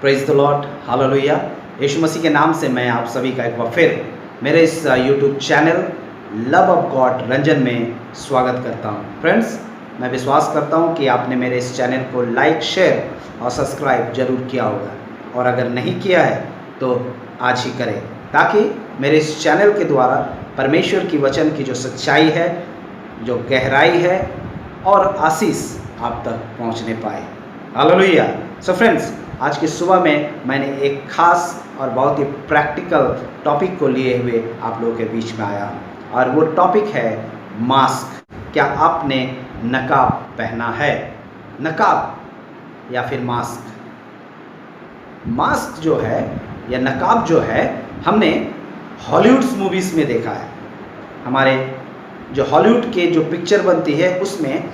Praise the lord, hallelujah. Yeshu Masih के नाम से मैं आप सभी का एक बार फिर मेरे इस YouTube channel love of God Ranjan में स्वागत करता हूं। फ्रेंड्स, मैं विश्वास करता हूं कि आपने मेरे इस चैनल को लाइक, शेयर और सब्सक्राइब जरूर किया होगा, और अगर नहीं किया है तो आज ही करें, ताकि मेरे इस चैनल के द्वारा परमेश्वर की वचन की जो सच्चाई है, जो गहराई है और आशीष आप तक पहुंचने पाए। हालेलुया। सो फ्रेंड्स, आज की सुबह में मैंने एक खास और बहुत ही प्रैक्टिकल टॉपिक को लिए हुए आप लोगों के बीच में आया, और वो टॉपिक है मास्क। क्या आपने नकाब पहना है? नकाब या फिर मास्क? मास्क जो है या नकाब जो है, हमने हॉलीवुड मूवीज़ में देखा है। हमारे जो हॉलीवुड के जो पिक्चर बनती है उसमें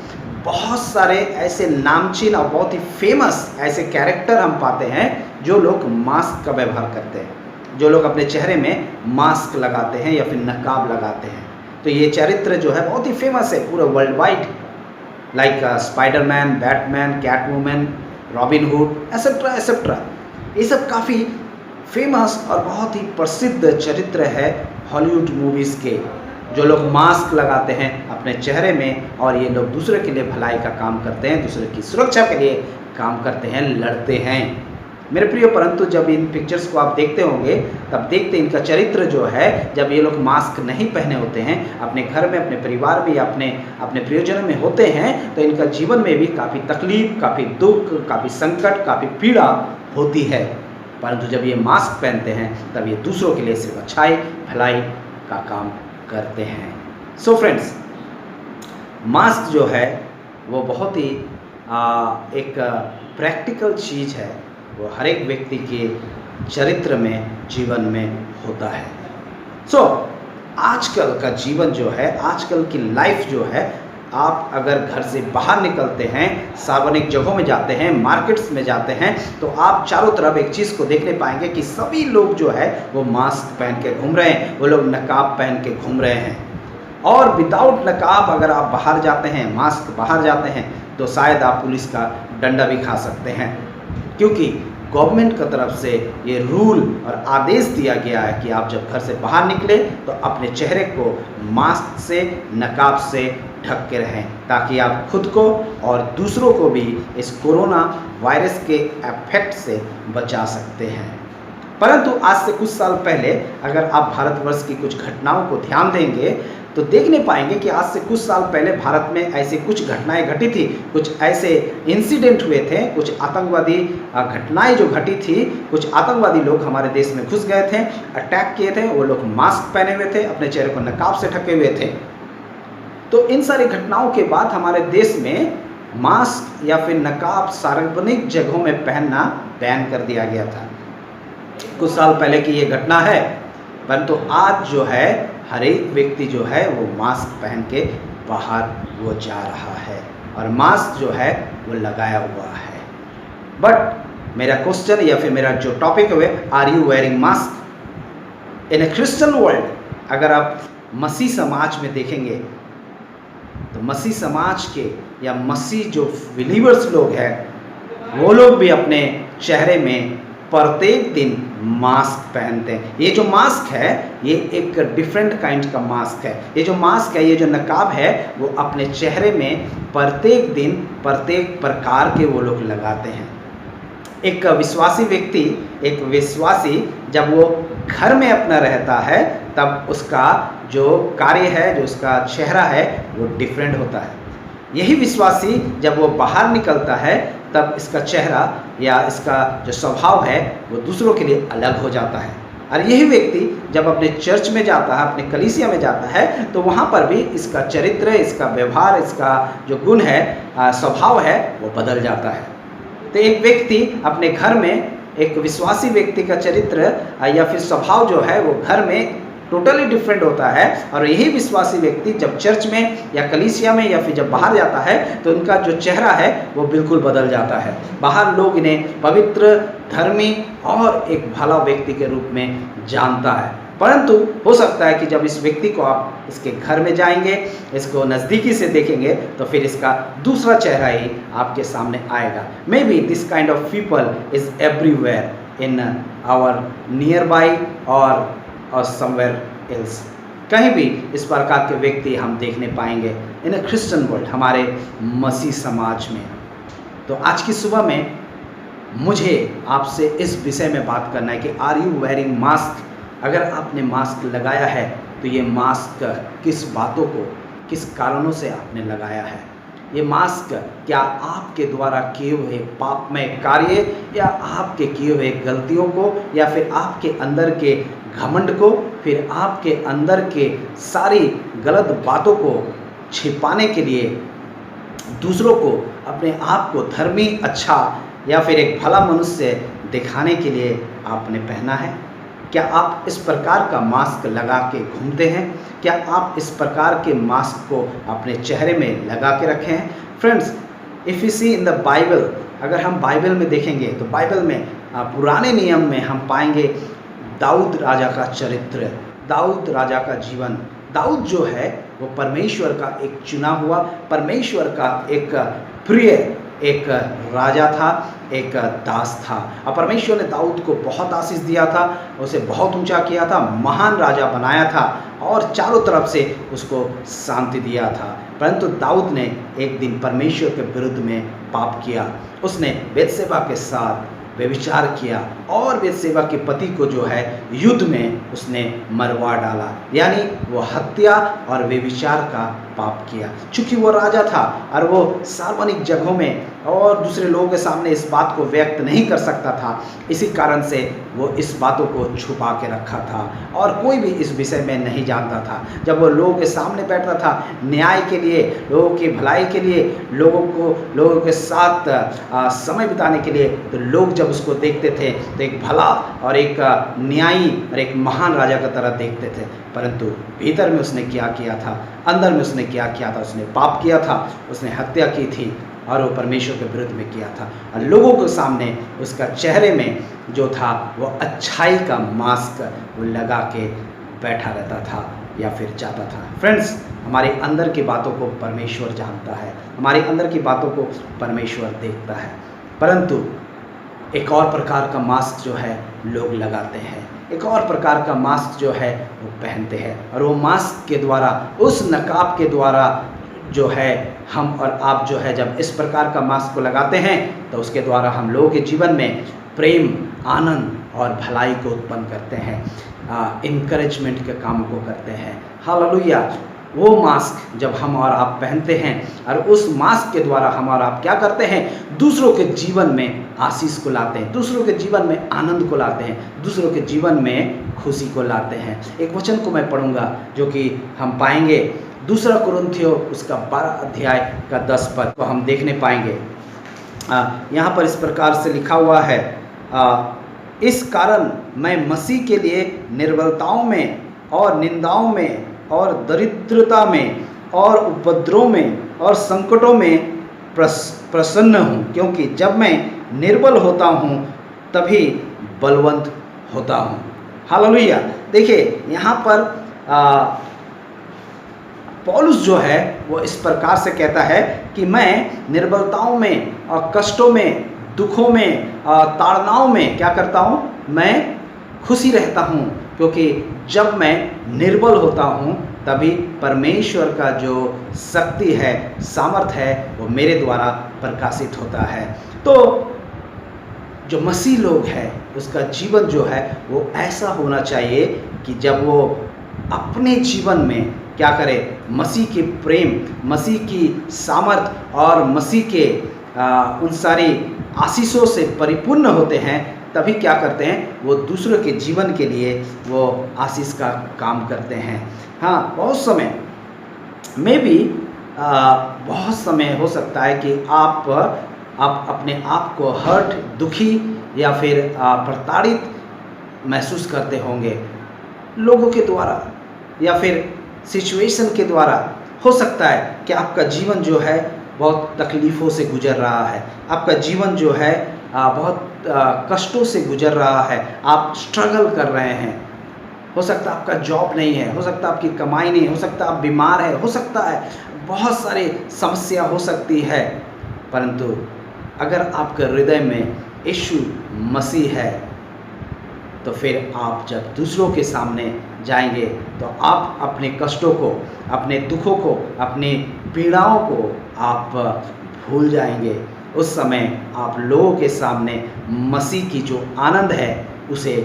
बहुत सारे ऐसे नामचीन और बहुत ही फेमस ऐसे कैरेक्टर हम पाते हैं जो लोग मास्क का व्यवहार करते हैं, जो लोग अपने चेहरे में मास्क लगाते हैं या फिर नकाब लगाते हैं। तो ये चरित्र जो है बहुत ही फेमस है पूरे world wide, like Spiderman, Batman, Catwoman, Robin Hood, etcetera etcetera. ये सब काफ़ी फेमस और बहुत ही प्रसिद्ध चरित्र है हॉलीवुड मूवीज़ के, जो लोग मास्क लगाते हैं अपने चेहरे में, और ये लोग दूसरे के लिए भलाई का काम करते हैं, दूसरे की सुरक्षा के लिए काम करते हैं, लड़ते हैं। मेरे प्रिय, परंतु जब इन पिक्चर्स को आप देखते होंगे तब देखते इनका चरित्र जो है, जब ये लोग मास्क नहीं पहने होते हैं, अपने घर में, अपने परिवार में या अपने प्रियजनों में होते हैं, तो इनका जीवन में भी काफ़ी तकलीफ, काफ़ी दुख, काफ़ी संकट, काफ़ी पीड़ा होती है। परंतु जब ये मास्क पहनते हैं तब ये दूसरों के लिए सिर्फ अच्छाई, भलाई का काम करते हैं। सो फ्रेंड्स, मास्क जो है वो बहुत ही एक प्रैक्टिकल चीज़ है, वो हर एक व्यक्ति के चरित्र में, जीवन में होता है। सो आजकल का जीवन जो है, आजकल की लाइफ जो है, आप अगर घर से बाहर निकलते हैं, सार्वजनिक जगहों में जाते हैं, मार्केट्स में जाते हैं, तो आप चारों तरफ एक चीज़ को देखने पाएंगे कि सभी लोग जो है वो मास्क पहन के घूम रहे हैं, वो लोग नकाब पहन के घूम रहे हैं। और विदाउट नकाब अगर आप बाहर जाते हैं, मास्क बाहर जाते हैं, तो शायद आप पुलिस का डंडा भी खा सकते हैं, क्योंकि गवर्नमेंट की तरफ से ये रूल और आदेश दिया गया है कि आप जब घर से बाहर निकले तो अपने चेहरे को मास्क से, नकाब से ढक के रहें, ताकि आप खुद को और दूसरों को भी इस कोरोना वायरस के इफेक्ट से बचा सकते हैं। परंतु आज से कुछ साल पहले अगर आप भारतवर्ष की कुछ घटनाओं को ध्यान देंगे तो देखने पाएंगे कि आज से कुछ साल पहले भारत में ऐसी कुछ घटनाएं घटी थी, कुछ ऐसे इंसिडेंट हुए थे, कुछ आतंकवादी घटनाएं जो घटी थी, कुछ आतंकवादी लोग हमारे देश में घुस गए थे, अटैक किए थे। वो लोग मास्क पहने हुए थे, अपने चेहरे को नकाब से ढके हुए थे। तो इन सारी घटनाओं के बाद हमारे देश में मास्क या फिर नकाब सार्वजनिक जगहों में पहनना बैन कर दिया गया था। कुछ साल पहले की ये घटना है, परंतु आज जो है हर एक व्यक्ति जो है वो मास्क पहन के बाहर वो जा रहा है, और मास्क जो है वो लगाया हुआ है। बट मेरा क्वेश्चन या फिर मेरा जो टॉपिक है, are you wearing mask in a Christian world? अगर आप मसीह समाज में देखेंगे तो मसीह समाज के या मसीह जो बिलीवर्स लोग हैं, वो लोग भी अपने चेहरे में प्रत्येक दिन मास्क पहनते हैं। ये जो मास्क है ये एक डिफरेंट काइंड का मास्क है। ये जो मास्क है, ये जो नकाब है, वो अपने चेहरे में प्रत्येक दिन प्रत्येक प्रकार के वो लोग लगाते हैं। एक विश्वासी व्यक्ति, एक विश्वासी जब वो घर में अपना रहता है तब उसका जो कार्य है, जो उसका चेहरा है, वो डिफरेंट होता है। यही विश्वासी जब वो बाहर निकलता है तब इसका चेहरा या इसका जो स्वभाव है वो दूसरों के लिए अलग हो जाता है। और यही व्यक्ति जब अपने चर्च में जाता है, अपने कलीसिया में जाता है, तो वहाँ पर भी इसका चरित्र, इसका व्यवहार, इसका जो गुण है, स्वभाव है, वो बदल जाता है। तो एक व्यक्ति अपने घर में, एक विश्वासी व्यक्ति का चरित्र या फिर स्वभाव जो है वो घर में टोटली डिफरेंट होता है, और यही विश्वासी व्यक्ति जब चर्च में या कलीसिया में या फिर जब बाहर जाता है तो उनका जो चेहरा है वो बिल्कुल बदल जाता है। बाहर लोग इन्हें पवित्र, धर्मी और एक भला व्यक्ति के रूप में जानता है। परंतु हो सकता है कि जब इस व्यक्ति को आप इसके घर में जाएंगे, इसको नज़दीकी से देखेंगे, तो फिर इसका दूसरा चेहरा ही आपके सामने आएगा। Maybe this kind of people is everywhere in our nearby और समवेयर एल्स। कहीं भी इस प्रकार के व्यक्ति हम देखने पाएंगे इन ए क्रिश्चियन वर्ल्ड, हमारे मसीह समाज में। तो आज की सुबह में मुझे आपसे इस विषय में बात करना है कि आर यू वेयरिंग मास्क। अगर आपने मास्क लगाया है तो ये मास्क किस बातों को, किस कारणों से आपने लगाया है। ये मास्क क्या आपके द्वारा किए हुए पापमय कार्य या आपके किए हुए गलतियों को या फिर आपके अंदर के घमंड को, फिर आपके अंदर के सारी गलत बातों को छिपाने के लिए, दूसरों को अपने आप को धर्मी, अच्छा या फिर एक भला मनुष्य दिखाने के लिए आपने पहना है। क्या आप इस प्रकार का मास्क लगा के घूमते हैं? क्या आप इस प्रकार के मास्क को अपने चेहरे में लगा के रखे हैं? Friends, if you see in the Bible, अगर हम बाइबल में देखेंगे तो बाइबल में पुराने नियम में हम पाएंगे दाऊद राजा का चरित्र, दाऊद राजा का जीवन। दाऊद जो है वो परमेश्वर का एक चुना हुआ, परमेश्वर का एक प्रिय एक राजा था, एक दास था। और परमेश्वर ने दाऊद को बहुत आशीष दिया था, उसे बहुत ऊंचा किया था, महान राजा बनाया था और चारों तरफ से उसको शांति दिया था। परंतु दाऊद ने एक दिन परमेश्वर के विरुद्ध में पाप किया। उसने बेतशेबा के साथ व्यभिचार किया और बेतशेबा के पति को जो है युद्ध में उसने मरवा डाला, यानी वो हत्या और व्यभिचार का पाप किया। चूँकि वो राजा था और वो सार्वजनिक जगहों में और दूसरे लोगों के सामने इस बात को व्यक्त नहीं कर सकता था, इसी कारण से वो इस बातों को छुपा के रखा था और कोई भी इस विषय में नहीं जानता था। जब वो लोगों के सामने बैठता था न्याय के लिए, लोगों की भलाई के लिए, लोगों के साथ समय बिताने के लिए, तो लोग जब उसको देखते थे तो एक भला और एक न्यायी और एक महान राजा की तरह देखते थे। परंतु भीतर में उसने क्या किया था, अंदर में उसने क्या किया था? उसने पाप किया था, उसने हत्या की थी और वो परमेश्वर के विरुद्ध में किया था। और लोगों के सामने उसका चेहरे में जो था वो अच्छाई का मास्क वो लगा के बैठा रहता था या फिर जाता था। फ्रेंड्स, हमारे अंदर की बातों को परमेश्वर जानता है, हमारे अंदर की बातों को परमेश्वर देखता है। परंतु एक और प्रकार का मास्क जो है लोग लगाते हैं, एक और प्रकार का मास्क जो है वो पहनते हैं और वो मास्क के द्वारा, उस नकाब के द्वारा जो है हम और आप जो है जब इस प्रकार का मास्क को लगाते हैं तो उसके द्वारा हम लोगों के जीवन में प्रेम, आनंद और भलाई को उत्पन्न करते हैं, इनकरेजमेंट के काम को करते हैं। हालेलुया। वो मास्क जब हम और आप पहनते हैं और उस मास्क के द्वारा हम और आप क्या करते हैं? दूसरों के जीवन में आशीष को लाते हैं, दूसरों के जीवन में आनंद को लाते हैं, दूसरों के जीवन में खुशी को लाते हैं। एक वचन को मैं पढ़ूंगा जो कि हम पाएंगे 2 कुरिन्थियों उसका 12 अध्याय का 10 पद को हम देखने पाएंगे। यहाँ पर इस प्रकार से लिखा हुआ है, इस कारण मैं मसीह के लिए निर्बलताओं में और निंदाओं में और दरिद्रता में और उपद्रव में और संकटों में प्रसन्न हूँ, क्योंकि जब मैं निर्बल होता हूँ तभी बलवंत होता हूँ। हालेलुया। देखिए यहाँ पर पौलुस जो है वो इस प्रकार से कहता है कि मैं निर्बलताओं में और कष्टों में, दुखों में, ताड़नाओं में क्या करता हूँ? मैं खुशी रहता हूँ, क्योंकि जब मैं निर्बल होता हूँ तभी परमेश्वर का जो शक्ति है, सामर्थ है, वो मेरे द्वारा प्रकाशित होता है। तो जो मसीह लोग हैं उसका जीवन जो है वो ऐसा होना चाहिए कि जब वो अपने जीवन में क्या करे? मसीह के प्रेम, मसीह की सामर्थ और मसीह के उन सारी आशीषों से परिपूर्ण होते हैं, तभी क्या करते हैं? वो दूसरों के जीवन के लिए वो आशीष का काम करते हैं। हाँ, बहुत समय में भी बहुत समय हो सकता है कि आप अपने आप को हर्ट, दुखी या फिर प्रताड़ित महसूस करते होंगे लोगों के द्वारा या फिर सिचुएशन के द्वारा। हो सकता है कि आपका जीवन जो है बहुत तकलीफ़ों से गुजर रहा है, आपका जीवन जो है बहुत कष्टों से गुजर रहा है, आप स्ट्रगल कर रहे हैं। हो सकता है आपका जॉब नहीं है, हो सकता है आपकी कमाई नहीं, हो सकता है आप बीमार है, हो सकता है बहुत सारी समस्या हो सकती है, परंतु अगर आपके हृदय में यीशु मसीह है तो फिर आप जब दूसरों के सामने जाएंगे तो आप अपने कष्टों को, अपने दुखों को, अपनी पीड़ाओं को आप भूल जाएंगे। उस समय आप लोगों के सामने मसीह की जो आनंद है उसे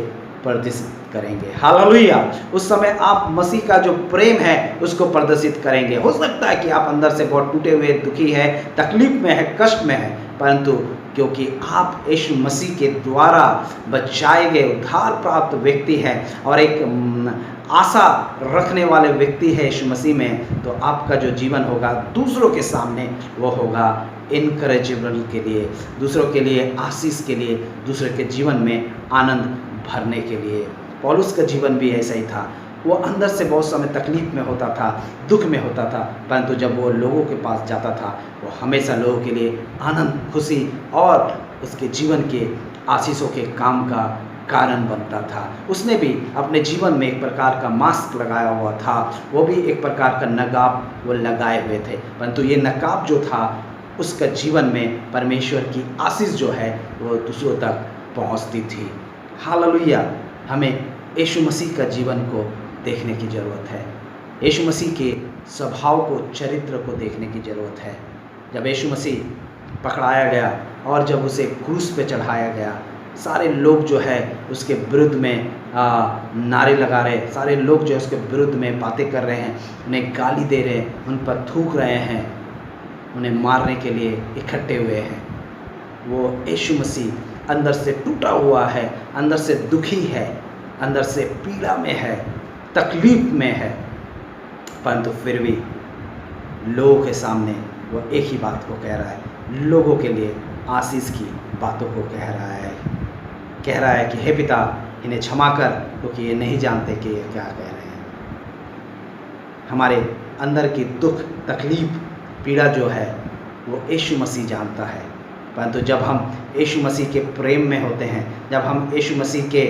प्रदर्शित करेंगे। हालेलुया। उस समय आप मसीह का जो प्रेम है उसको प्रदर्शित करेंगे। हो सकता है कि आप अंदर से बहुत टूटे हुए, दुखी है, तकलीफ में है, कष्ट में है, परंतु क्योंकि आप यीशु मसीह के द्वारा बचाए गए उद्धार प्राप्त व्यक्ति हैं और एक आशा रखने वाले व्यक्ति है यीशु मसीह में, तो आपका जो जीवन होगा दूसरों के सामने वो होगा इनकरेजेबल के लिए, दूसरों के लिए आशीष के लिए, दूसरों के जीवन में आनंद भरने के लिए। पौलुस का जीवन भी ऐसा ही था। वो अंदर से बहुत समय तकलीफ में होता था, दुख में होता था, परंतु जब वो लोगों के पास जाता था वो हमेशा लोगों के लिए आनंद, खुशी और उसके जीवन के आशीषों के काम का कारण बनता था। उसने भी अपने जीवन में एक प्रकार का मास्क लगाया हुआ था, वो भी एक प्रकार का नकाब वो लगाए हुए थे, परंतु ये नकाब जो था उसका जीवन में परमेश्वर की आशीष जो है वो दूसरों तक पहुंचती थी। हालेलुया। हमें यीशु मसीह का जीवन को देखने की ज़रूरत है, यीशु मसीह के स्वभाव को, चरित्र को देखने की ज़रूरत है। जब यीशु मसीह पकड़ाया गया और जब उसे क्रूस पे चढ़ाया गया, सारे लोग जो है उसके विरुद्ध में नारे लगा रहे, सारे लोग जो है उसके विरुद्ध में बातें कर रहे हैं, उन्हें गाली दे रहे हैं, उन पर थूक रहे हैं, उन्हें मारने के लिए इकट्ठे हुए हैं। वो यीशु मसीह अंदर से टूटा हुआ है, अंदर से दुखी है, अंदर से पीड़ा में है, तकलीफ में है, परंतु फिर भी लोगों के सामने वो एक ही बात को कह रहा है, लोगों के लिए आशीष की बातों को कह रहा है कि हे पिता इन्हें क्षमा कर, क्योंकि ये नहीं जानते कि ये क्या कह रहे हैं। हमारे अंदर की दुख, तकलीफ, पीड़ा जो है वो यीशु मसीह जानता है, परंतु जब हम यीशु मसीह के प्रेम में होते हैं, जब हम यीशु मसीह के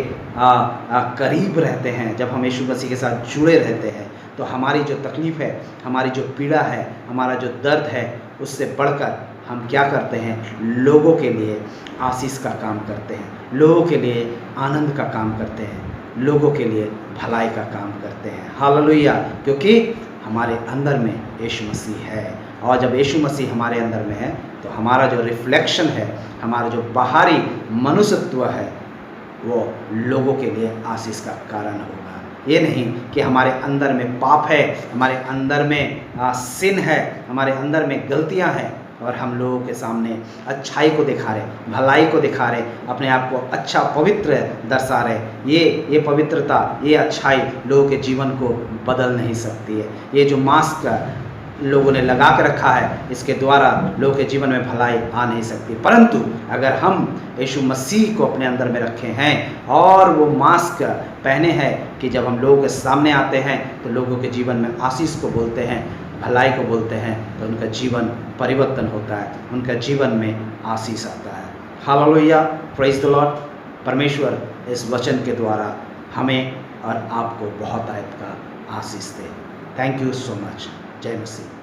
करीब रहते हैं, जब हम यीशु मसीह के साथ जुड़े रहते हैं, तो हमारी जो तकलीफ़ है, हमारी जो पीड़ा है, हमारा जो दर्द है, उससे बढ़कर हम क्या करते हैं, लोगों के लिए आशीष का काम करते हैं, लोगों के लिए आनंद का काम करते हैं, लोगों के लिए भलाई का काम करते हैं। हालेलुया। क्योंकि हमारे अंदर में यीशु मसीह है, और जब यीशु मसीह हमारे अंदर में है तो हमारा जो रिफ्लेक्शन है, हमारा जो बाहरी मनुष्यत्व है, वो लोगों के लिए आशीष का कारण होगा। ये नहीं कि हमारे अंदर में पाप है, हमारे अंदर में सिन है, हमारे अंदर में गलतियां हैं और हम लोगों के सामने अच्छाई को दिखा रहे, भलाई को दिखा रहे, अपने आप को अच्छा पवित्र दर्शा रहे। ये पवित्रता, ये अच्छाई लोगों के जीवन को बदल नहीं सकती है। ये जो मास्क लोगों ने लगा के रखा है, इसके द्वारा लोगों के जीवन में भलाई आ नहीं सकती, परंतु अगर हम यीशु मसीह को अपने अंदर में रखे हैं और वो मास्क पहने हैं कि जब हम लोगों के सामने आते हैं तो लोगों के जीवन में आशीष को बोलते हैं, भलाई को बोलते हैं, तो उनका जीवन परिवर्तन होता है, उनका जीवन में आशीष आता है। Hallelujah, praise the Lord. परमेश्वर इस वचन के द्वारा हमें और आपको बहुत आयत का आशीष दे। Thank you so much. जय मसीह।